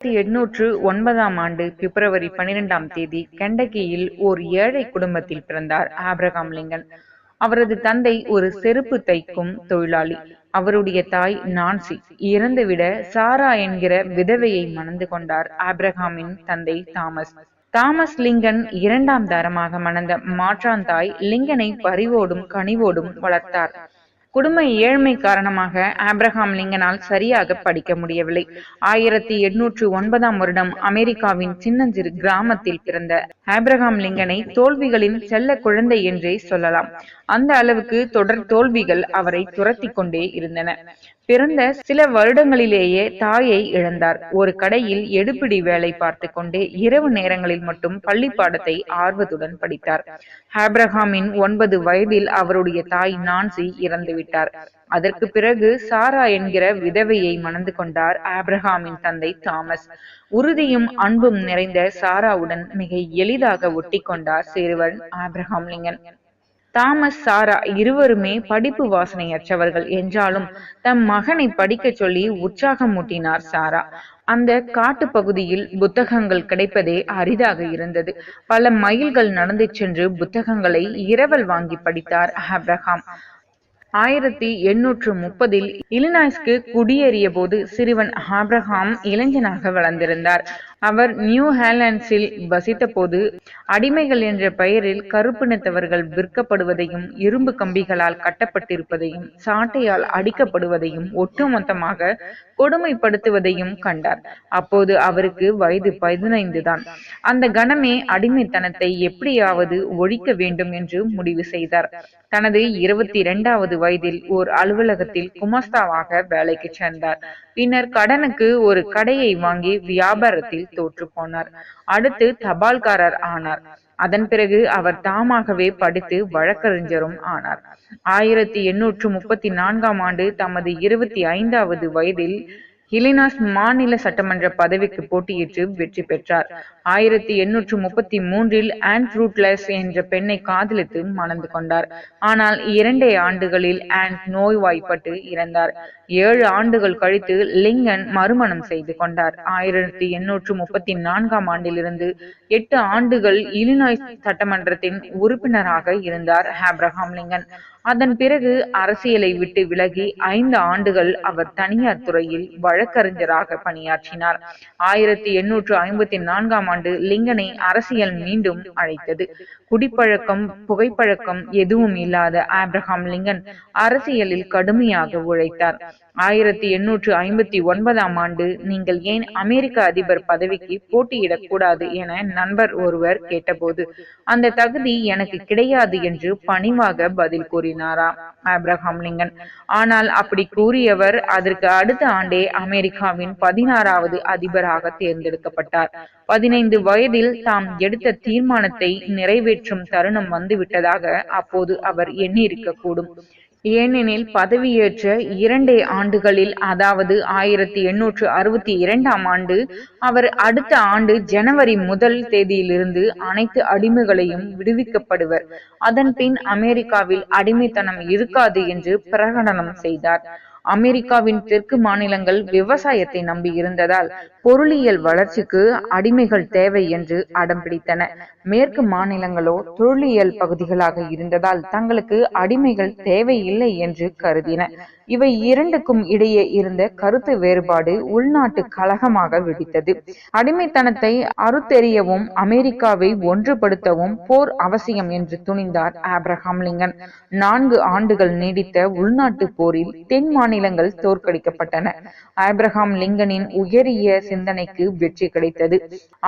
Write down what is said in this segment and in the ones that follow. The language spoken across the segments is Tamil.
1809 பிப்ரவரி 12 கெண்டக்கியில் ஓர் ஏழை குடும்பத்தில் பிறந்தார் ஆபிரகாம் லிங்கன். அவரது தந்தை ஒரு செருப்பு தைக்கும் தொழிலாளி. அவருடைய தாய் நான்சி இறந்துவிட சாரா என்கிற விதவையை மணந்து கொண்டார் ஆபிரகாமின் தந்தை தாமஸ். தாமஸ் லிங்கன் இரண்டாம் தரமாக மணந்த மாற்றான் தாய் லிங்கனை பரிவோடும் கனிவோடும் வளர்த்தார். குடும்ப ஏழ்மை காரணமாக ஆபிரகாம் லிங்கனால் சரியாக படிக்க முடியவில்லை. 1809 அமெரிக்காவின் சின்னஞ்சிறு கிராமத்தில் பிறந்த ஆபிரகாம் லிங்கனை தோல்விகளின் செல்ல குழந்தை என்றே சொல்லலாம். அந்த அளவுக்கு தொடர் தோல்விகள் அவரை துரத்தி கொண்டே இருந்தன. பிறந்த சில வருடங்களிலேயே தாயை இழந்தார். ஒரு கடையில் எடுப்பிடி வேலை பார்த்து கொண்டே இரவு நேரங்களில் மட்டும் பள்ளி பாடத்தை ஆர்வத்துடன் படித்தார். ஆபிரகாமின் 9 வயதில் அவருடைய தாய் நான்சி இறந்துவிட்டார். அதற்கு பிறகு சாரா என்கிற விதவையை மணந்து கொண்டார் ஆபிரகாமின் தந்தை தாமஸ். உறுதியும் அன்பும் நிறைந்த சாராவுடன் மிக எளிதாக ஒட்டி கொண்டார் சிறுவன் ஆபிரகாம் லிங்கன். தாமஸ் சாரா இருவருமே படிப்பு வாசனையற்றவர்கள் என்றாலும் தம் மகனை படிக்க சொல்லி உற்சாகமூட்டினார் சாரா. அந்த காட்டு பகுதியில் புத்தகங்கள் கிடைப்பதே அரிதாக இருந்தது. பல மைல்கள் நடந்து சென்று புத்தகங்களை இரவல் வாங்கி படித்தார் ஆபிரகாம். 1830 இலினாய்ஸ்க்கு குடியேறிய போது சிறுவன் ஆபிரகாம் இளைஞனாக வளர்ந்திருந்தார். அவர் நியூ ஹாலண்ட்ஸில் வசித்த போது அடிமைகள் என்ற பெயரில் கருப்பினத்தவர்கள் விற்கப்படுவதையும் இரும்பு கம்பிகளால் கட்டப்பட்டிருப்பதையும் சாட்டையால் அடிக்கப்படுவதையும் ஒட்டுமொத்தமாக கொடுமைப்படுத்துவதையும் கண்டார். அப்போது அவருக்கு வயது 15 தான். அந்த கணமே அடிமைத்தனத்தை எப்படியாவது ஒழிக்க வேண்டும் என்று முடிவு செய்தார். தனது 22வது வயதில் ஓர் அலுவலகத்தில் குமாஸ்தாவாக வேலைக்கு சேர்ந்தார். பின்னர் கடனுக்கு ஒரு கடையை வாங்கி வியாபாரத்தில் தோற்று போனார். அடுத்து தபால்காரர் ஆனார். அதன் பிறகு அவர் தாமாகவே படித்து வழக்கறிஞரும் ஆனார். 1834 தமது 25வது வயதில் இலினாஸ் மாநில சட்டமன்ற பதவிக்கு போட்டியிட்டு வெற்றி பெற்றார். 1833 ஆண்ட் ரூட்லெஸ் என்ற பெண்ணை காதலித்து மணந்து கொண்டார். ஆனால் 2 ஆண்டுகளில் ஆண்ட் நோய்வாய்ப்பட்டு இறந்தார். 7 ஆண்டுகள் கழித்து லிங்கன் மறுமணம் செய்து கொண்டார். 1834 8 ஆண்டுகள் இலினாய்ஸ் சட்டமன்றத்தின் உறுப்பினராக இருந்தார் ஆபிரகாம் லிங்கன். அதன் பிறகு அரசியலை விட்டு விலகி 5 ஆண்டுகள் அவர் தனியார் துறையில் வழக்கறிஞராக பணியாற்றினார். 1854 லிங்கனை அரசியல் மீண்டும் அழைத்தது. குடிப்பழக்கம் புகைப்பழக்கம் எதுவும் இல்லாத ஆபிரகாம் லிங்கன் அரசியலில் கடுமையாக உழைத்தார். 1859 நீங்கள் ஏன் அமெரிக்க அதிபர் பதவிக்கு போட்டியிடக் கூடாது என நண்பர் ஒருவர் கேட்டபோது அந்த தகுதி எனக்கு கிடையாது என்று பணிவாக பதில் கூறினாராம் ஆபிரகாம் லிங்கன். ஆனால் அப்படி கூறியவர் அதற்கு அடுத்த ஆண்டே அமெரிக்காவின் 16வது அதிபராக தேர்ந்தெடுக்கப்பட்டார். 15 வயதில் தாம் எடுத்த தீர்மானத்தை நிறைவேற்றும் தருணம் வந்துவிட்டதாக அப்போது அவர் எண்ணியிருக்க கூடும். ஏனெனில் பதவியேற்ற 2 ஆண்டுகளில், அதாவது 1862 அவர் அடுத்த ஆண்டு ஜனவரி 1 அனைத்து அடிமைகளையும் விடுவிக்கப்படுவர். அதன் பின் அமெரிக்காவில் அடிமைத்தனம் இருக்காது என்று பிரகடனம் செய்தார். அமெரிக்காவின் தெற்கு மாநிலங்கள் விவசாயத்தை நம்பி இருந்ததால் பொருளியல் வளர்ச்சிக்கு அடிமைகள் தேவை என்று அடம் பிடித்தன. மேற்கு மாநிலங்களோ தொழிலியல் பகுதிகளாக இருந்ததால் தங்களுக்கு அடிமைகள் தேவையில்லை என்று கருதின. இவை இரண்டுக்கும் இடையே இருந்த கருத்து வேறுபாடு உள்நாட்டு கலகமாக வெடித்தது. அடிமைத்தனத்தை அறுத்தெறியவும் அமெரிக்காவை ஒன்றுபடுத்தவும் போர் அவசியம் என்று துணிந்தார் ஆபிரகாம் லிங்கன். 4 ஆண்டுகள் நீடித்த உள்நாட்டு போரில் தென் மாநிலங்கள் தோற்கடிக்கப்பட்டன. ஆபிரகாம் லிங்கனின் உயரிய சிந்தனைக்கு வெற்றி கிடைத்தது.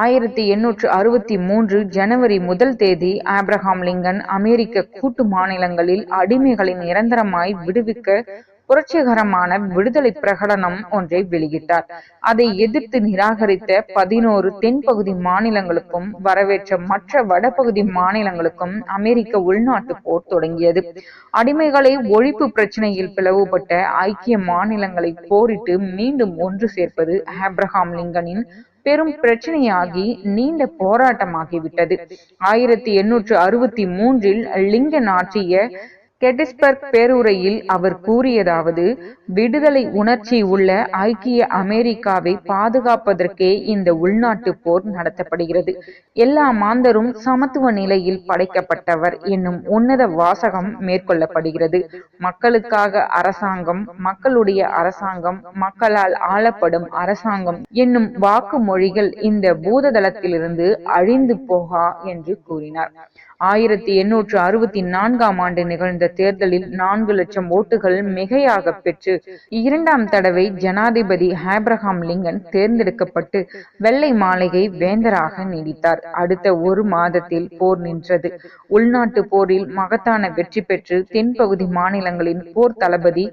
1863 ஜனவரி 1 ஆபிரகாம் லிங்கன் அமெரிக்க கூட்டு மாநிலங்களில் அடிமைகளை நிரந்தரமாய் விடுவிக்க புரட்சிகரமான விடுதலை பிரகடனம் ஒன்றை வெளியிட்டார். அதை எதிர்த்து நிராகரித்த 11 தென்பகுதி மாநிலங்களுக்கும் வரவேற்ற மற்ற வடபகுதி மாநிலங்களுக்கும் அமெரிக்க உள்நாட்டு போர் தொடங்கியது. அடிமைகளை ஒழிப்பு பிரச்சனையில் பிளவுபட்ட ஐக்கிய மாநிலங்களை போரிட்டு மீண்டும் ஒன்று சேர்ப்பது ஆபிரகாம் லிங்கனின் பெரும் பிரச்சனையாகி நீண்ட போராட்டமாகிவிட்டது. 1863 லிங்கன் ஆற்றிய கெட்டிஸ்பர்க் பேருரையில் அவர் கூறியதாவது, விடுதலை உணர்ச்சி உள்ள ஐக்கிய அமெரிக்காவை பாதுகாப்பதற்கே இந்த உள்நாட்டு போர் நடத்தப்படுகிறது. எல்லா மாந்தரும் சமத்துவ நிலையில் படைக்கப்பட்டவர் என்னும் உன்னத வாசகம் மேற்கொள்ளப்படுகிறது. மக்களுக்காக அரசாங்கம், மக்களுடைய அரசாங்கம், மக்களால் ஆளப்படும் அரசாங்கம் என்னும் வாக்குமொழிகள் இந்த பூததளத்திலிருந்து அழிந்து போகா என்று கூறினார். 1864 நிகழ்ந்த தேர்தலில் 4 லட்சம் ஓட்டுகள் மிகையாக பெற்று 2ஆம் தடவை ஜனாதிபதி ஆபிரகாம் லிங்கன் தேர்ந்தெடுக்கப்பட்டு வெள்ளை மாளிகை வேந்தராக நீடித்தார். அடுத்த 1 மாதத்தில் போர் நின்றது. உள்நாட்டு போரில் மகத்தான வெற்றி பெற்று தென்பகுதி மாநிலங்களின் போர் தளபதி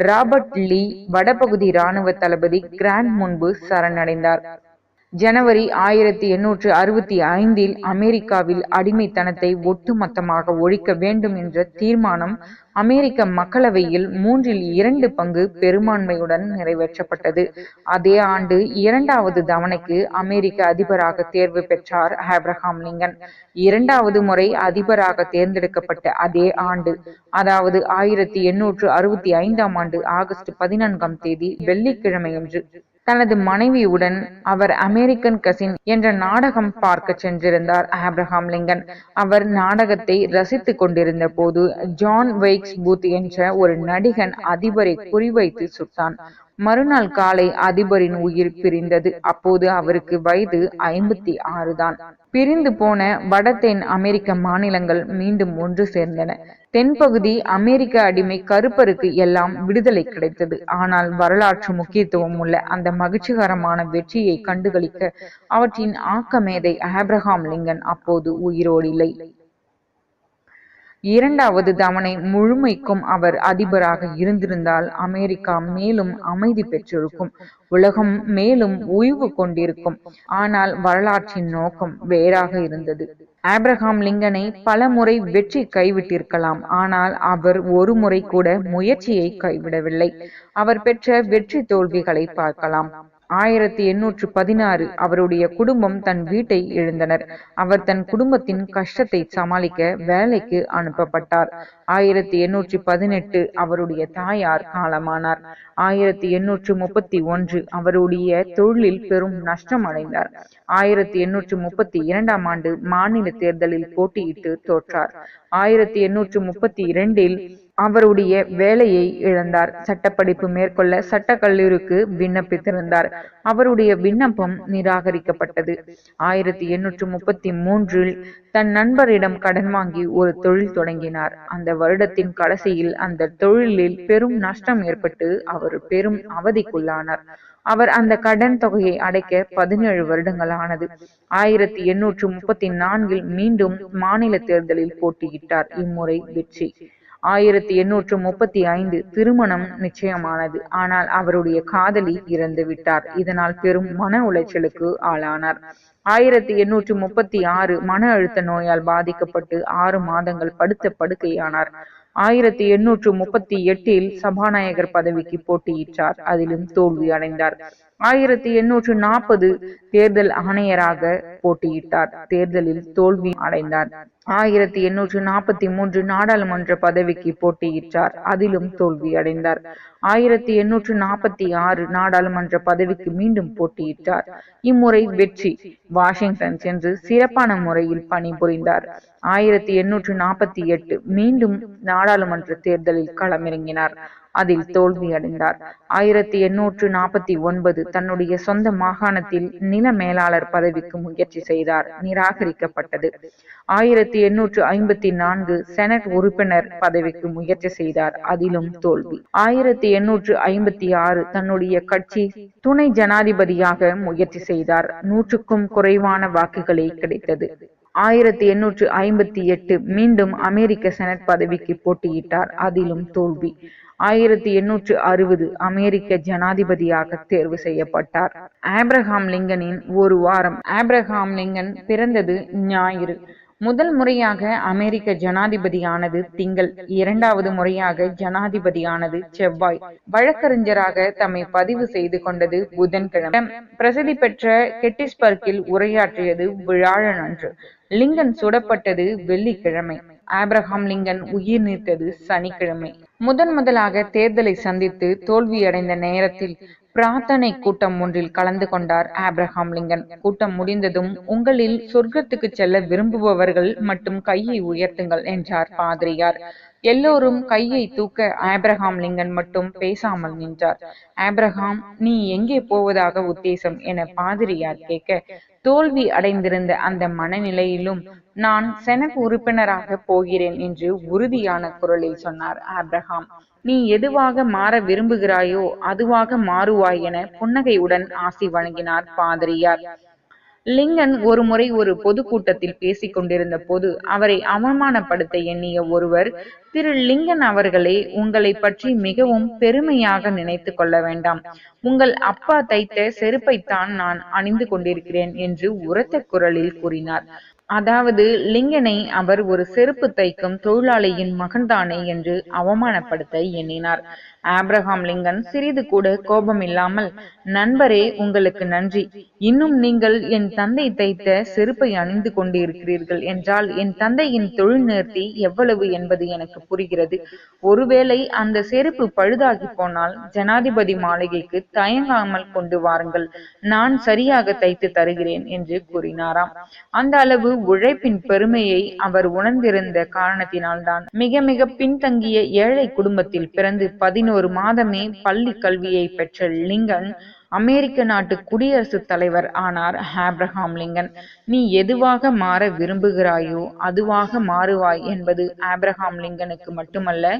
ராபர்ட் லீ வடபகுதி இராணுவ தளபதி கிராண்ட் முன்பு சரணடைந்தார். ஜனவரி 1865 அமெரிக்காவில் அடிமைத்தனத்தை ஒட்டுமொத்தமாக ஒழிக்க வேண்டும் என்ற தீர்மானம் அமெரிக்க மக்களவையில் 2/3 பங்கு பெரும்பான்மையுடன் நிறைவேற்றப்பட்டது. அதே ஆண்டு 2வது தவணைக்கு அமெரிக்க அதிபராக தேர்வு பெற்றார் ஆபிரகாம் லிங்கன். 2வது முறை அதிபராக தேர்ந்தெடுக்கப்பட்ட அதே ஆண்டு, அதாவது 1865 ஆண்டு ஆகஸ்ட் 14ஆம் தேதி வெள்ளிக்கிழமையன்று தனது மனைவியுடன் அவர் அமெரிக்கன் கசின் என்ற நாடகம் பார்க்க சென்றிருந்தார் ஆபிரகாம் லிங்கன். அவர் நாடகத்தை ரசித்துக் கொண்டிருந்த போது ஜான் வெய்க்ஸ் பூத் என்ற ஒரு நடிகன் அதிபரை குறிவைத்து சுட்டான். மறுநாள் காலை அதிபரின் உயிர் பிரிந்தது. அப்போது அவருக்கு வயது 56 தான். பிரிந்து போன வட தென் அமெரிக்க மாநிலங்கள் மீண்டும் ஒன்று சேர்ந்தன. தென்பகுதி அமெரிக்க அடிமை கருப்பருக்கு எல்லாம் விடுதலை கிடைத்தது. ஆனால் வரலாற்று முக்கியத்துவம் உள்ள அந்த மகிழ்ச்சிகரமான வெற்றியை கண்டுகளிக்க அவற்றின் ஆக்கமேதை ஆபிரகாம் லிங்கன் அப்போது உயிரோடில்லை. 2வது தவணை முழுமைக்கும் அவர் அதிபராக இருந்திருந்தால் அமெரிக்கா மேலும் அமைதி பெற்றிருக்கும், உலகம் மேலும் ஓய்வு கொண்டிருக்கும். ஆனால் வரலாற்றின் நோக்கம் வேறாக இருந்தது. ஆபிரகாம் லிங்கனை பல முறை வெற்றி கைவிட்டிருக்கலாம். ஆனால் அவர் ஒரு முறை கூட முயற்சியை கைவிடவில்லை. அவர் பெற்ற வெற்றி தோல்விகளை பார்க்கலாம். 1816 அவருடைய குடும்பம் தன் வீட்டை இழந்தனர். அவர் தன் குடும்பத்தின் கஷ்டத்தை சமாளிக்க வேலைக்கு அனுப்பப்பட்டார். 1818 அவருடைய தாயார் காலமானார். 1831 அவருடைய தொழிலில் பெரும் நஷ்டம் அடைந்தார். 1832ஆம் ஆண்டு மாநில தேர்தலில் போட்டியிட்டு தோற்றார். 1832 அவருடைய வேலையை இழந்தார். சட்டப்படிப்பு மேற்கொள்ள சட்டக்கல்லூரிக்கு விண்ணப்பித்திருந்தார். அவருடைய விண்ணப்பம் நிராகரிக்கப்பட்டது. 1833 தன் நண்பரிடம் கடன் வாங்கி ஒரு தொழில் தொடங்கினார். அந்த வருடத்தின் கடைசியில் அந்த தொழிலில் பெரும் நஷ்டம் ஏற்பட்டு அவர் பெரும் அவதிக்குள்ளானார். அவர் அந்த கடன் தொகையை அடைக்க 17 வருடங்கள் ஆனது. 1834 மீண்டும் மாநில தேர்தலில் போட்டியிட்டார். இம்முறை வெற்றி. 1835 திருமணம் நிச்சயமானது. ஆனால் அவருடைய காதலி இறந்து விட்டார். இதனால் பெரும் மன உளைச்சலுக்கு ஆளானார். 1836 மன அழுத்த நோயால் பாதிக்கப்பட்டு 6 மாதங்கள் படுத்த படுக்கையானார். 1838 சபாநாயகர் பதவிக்கு போட்டியிட்டார். அதிலும் தோல்வி அடைந்தார். 1840 தேர்தல் ஆணையராக போட்டியிட்டார். தேர்தலில் தோல்வி அடைந்தார். 1843 நாடாளுமன்ற பதவிக்கு போட்டியிட்டார். அதிலும் தோல்வி அடைந்தார். 1846 நாடாளுமன்ற பதவிக்கு மீண்டும் போட்டியிட்டார். இம்முறை வெற்றி. வாஷிங்டன் சென்று சிறப்பான முறையில் பணிபுரிந்தார். 1848 மீண்டும் நாடாளுமன்ற தேர்தலில் களமிறங்கினார். அதில் தோல்வி அடைந்தார். 1849 தன்னுடைய சொந்த மாகாணத்தில் நில மேலாளர் பதவிக்கு முயற்சி செய்தார். நிராகரிக்கப்பட்டது. 1854 செனட் உறுப்பினர் பதவிக்கு முயற்சி செய்தார். அதிலும் தோல்வி. 1856 தன்னுடைய கட்சி துணை ஜனாதிபதியாக முயற்சி செய்தார். 100க்கும் குறைவான வாக்குகளே கிடைத்தது. 1858 மீண்டும் அமெரிக்க செனட் பதவிக்கு போட்டியிட்டார். அதிலும் தோல்வி. 1860 அமெரிக்க ஜனாதிபதியாக தேர்வு செய்யப்பட்டார். ஆபிரகாம் லிங்கனின் ஒரு வாரம். ஆபிரகாம் லிங்கன் பிறந்தது ஞாயிறு. முதல் முறையாக அமெரிக்க ஜனாதிபதியானது திங்கள். 2வது முறையாக ஜனாதிபதியானது செவ்வாய். வழக்கறிஞராக தம்மை பதிவு செய்து கொண்டது புதன்கிழமை. பிரசித்தி பெற்ற கெட்டிஸ்பர்க்கில் உரையாற்றியது வியாழனன்று. லிங்கன் சுடப்பட்டது வெள்ளிக்கிழமை. ஆபிரகாம் லிங்கன் உயிர் நீத்தது சனிக்கிழமை. முதலாக தேர்தலை சந்தித்து தோல்வியடைந்த நேரத்தில் பிரார்த்தனை கூட்டம் ஒன்றில் கலந்து கொண்டார் ஆபிரகாம் லிங்கன். கூட்டம் முடிந்ததும், உங்களில் சொர்க்கத்துக்கு செல்ல விரும்புபவர்கள் மட்டும் கையை உயர்த்துங்கள் என்றார் பாதிரியார். எல்லோரும் கையை தூக்க ஆபிரகாம் லிங்கன் மட்டும் பேசாமல் நின்றார். ஆபிரகாம், நீ எங்கே போவதாக உத்தேசம் என பாதிரியார் கேட்க, தோல்வி அடைந்திருந்த அந்த மனநிலையிலும் நான் செனட் உறுப்பினராக போகிறேன் என்று உறுதியான குரலில் சொன்னார் ஆபிரகாம். நீ எதுவாக மாற விரும்புகிறாயோ அதுவாக மாறுவாய் என புன்னகையுடன் ஆசி வழங்கினார் பாதிரியார். லிங்கன் ஒருமுறை ஒரு பொதுக்கூட்டத்தில் பேசிக் கொண்டிருந்த போது அவரை அவமானப்படுத்த எண்ணிய ஒருவர், திரு லிங்கன் அவர்களே, உங்களை பற்றி மிகவும் பெருமையாக நினைத்து கொள்ள வேண்டாம். உங்கள் அப்பா தைத்த செருப்பைத்தான் நான் அணிந்து கொண்டிருக்கிறேன் என்று உரத்த குரலில் கூறினார். அதாவது லிங்கனை அவர் ஒரு செருப்பு தைக்கும் தொழிலாளியின் மகன்தானே என்று அவமானப்படுத்த எண்ணினார். ஆபிரகாம் லிங்கன் சிறிது கூட கோபமில்லாமல், நண்பரே, உங்களுக்கு நன்றி. இன்னும் நீங்கள் என் தந்தை தைத்த செருப்பை அணிந்து கொண்டு இருக்கிறீர்கள் என்றால் என் தந்தையின் தொழில் நேர்த்தி எவ்வளவு என்பது எனக்கு புரிகிறது. ஒருவேளை அந்த செருப்பு பழுதாகி போனால் ஜனாதிபதி மாளிகைக்கு தயங்காமல் கொண்டு வாருங்கள், நான் சரியாக தைத்து தருகிறேன் என்று கூறினாராம். அந்த அளவு உழைப்பின் பெருமையை அவர் உணர்ந்திருந்த காரணத்தினால்தான் மிக மிக பின்தங்கிய ஏழை குடும்பத்தில் பிறந்து 11 மாதமே பள்ளி கல்வியை பெற்ற லிங்கன் அமெரிக்க நாட்டு குடியரசுத் தலைவர் ஆனார் ஆபிரகாம் லிங்கன். நீ எதுவாக மாற விரும்புகிறாயோ அதுவாக மாறுவாய் என்பது ஆபிரகாம் லிங்கனுக்கு மட்டுமல்ல,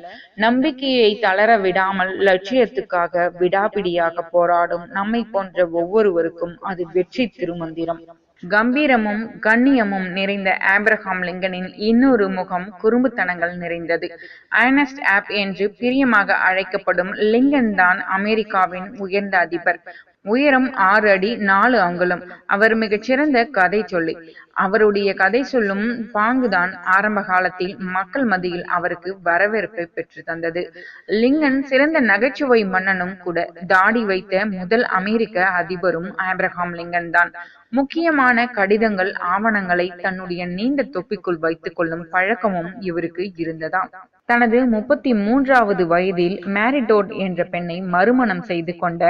நம்பிக்கையை தளர விடாமல் லட்சியத்துக்காக விடாபிடியாக போராடும் நம்மை போன்ற ஒவ்வொருவருக்கும் அது வெற்றி திருமந்திரம். கம்பீரமும் கண்ணியமும் நிறைந்த ஆபிரகாம் லிங்கனின் இன்னொரு முகம் குறும்புத்தனங்கள் நிறைந்தது. ஐர்னஸ்ட் ஆப் என்று பிரியமாக அழைக்கப்படும் லிங்கன் தான் அமெரிக்காவின் உயர்ந்த அதிபர். உயரம் 6 அடி 4 அங்குலம். அவர் மிகச்சிறந்த கதை சொல்லி. அவருடைய கதை சொல்லும் பாங்குதான் ஆரம்ப காலத்தில் மக்கள் மத்தியில் அவருக்கு வரவேற்பை பெற்று தந்தது. லிங்கன் சிறந்த நகைச்சுவை மன்னனும் கூட. தாடி வைத்த முதல் அமெரிக்க அதிபரும் ஆபிரகாம் லிங்கன் தான். முக்கியமான கடிதங்கள், ஆவணங்களை தன்னுடைய நீண்ட தொப்பிக்குள் வைத்துக் கொள்ளும் பழக்கமும் இவருக்கு இருந்ததாம். தனது 33வது வயதில் மேரிடோட் என்ற பெண்ணை மறுமணம் செய்து கொண்ட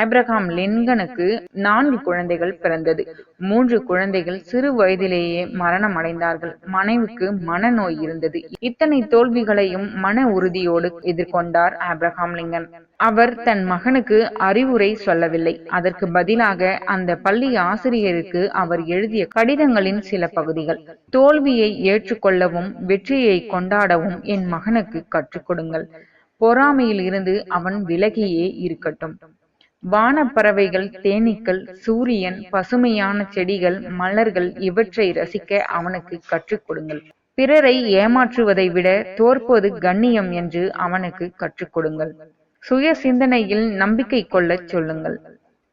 ஆபிரகாம் லிங்கனுக்கு 4 குழந்தைகள் பிறந்தது. 3 குழந்தைகள் சிறு வயதிலேயே மரணம் அடைந்தார்கள். மனைவிக்கு மனநோய் இருந்தது. இத்தனை தோல்விகளையும் மன உறுதியோடு எதிர்கொண்டார் ஆபிரகாம் லிங்கன். அவர் தன் மகனுக்கு அறிவுரை சொல்லவில்லை. அதற்கு பதிலாக அந்த பள்ளி ஆசிரியருக்கு அவர் எழுதிய கடிதங்களின் சில பகுதிகள். தோல்வியை ஏற்றுக்கொள்ளவும் வெற்றியை கொண்டாடவும் என் மகனுக்கு கற்றுக் கொடுங்கள். பொறாமையில் இருந்து அவன் விலகியே இருக்கட்டும். வானப்பறவைகள், தேனீக்கள், சூரியன், பசுமையான செடிகள், மலர்கள் இவற்றை ரசிக்க அவனுக்கு கற்றுக் கொடுங்கள். பிறரை ஏமாற்றுவதை விட தோற்பது கண்ணியம் என்று அவனுக்கு கற்றுக் கொடுங்கள். சுய சிந்தனையில் நம்பிக்கை கொள்ளச் சொல்லுங்கள்.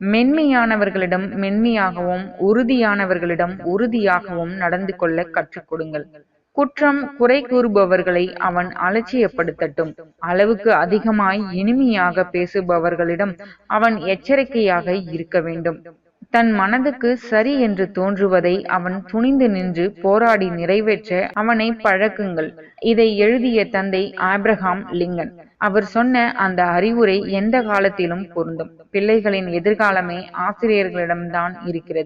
மென்மையானவர்களிடம் மென்மையாகவும் உறுதியானவர்களிடம் உறுதியாகவும் நடந்து கொள்ள கற்றுக் கொடுங்கள். குற்றம் குறை கூறுபவர்களை அவன் அலட்சியப்படுத்தட்டும். அளவுக்கு அதிகமாய் இனிமையாக பேசுபவர்களிடம் அவன் எச்சரிக்கையாக இருக்க வேண்டும். தன் மனதுக்கு சரி என்று தோன்றுவதை அவன் துணிந்து நின்று போராடி நிறைவேற்ற அவனை பழக்குங்கள். இதை எழுதிய தந்தை ஆபிரகாம் லிங்கன். அவர் சொன்ன அந்த அறிவுரை எந்த காலத்திலும் பொருந்தும். பிள்ளைகளின் எதிர்காலமே ஆசிரியர்களிடம்தான் இருக்கிறது.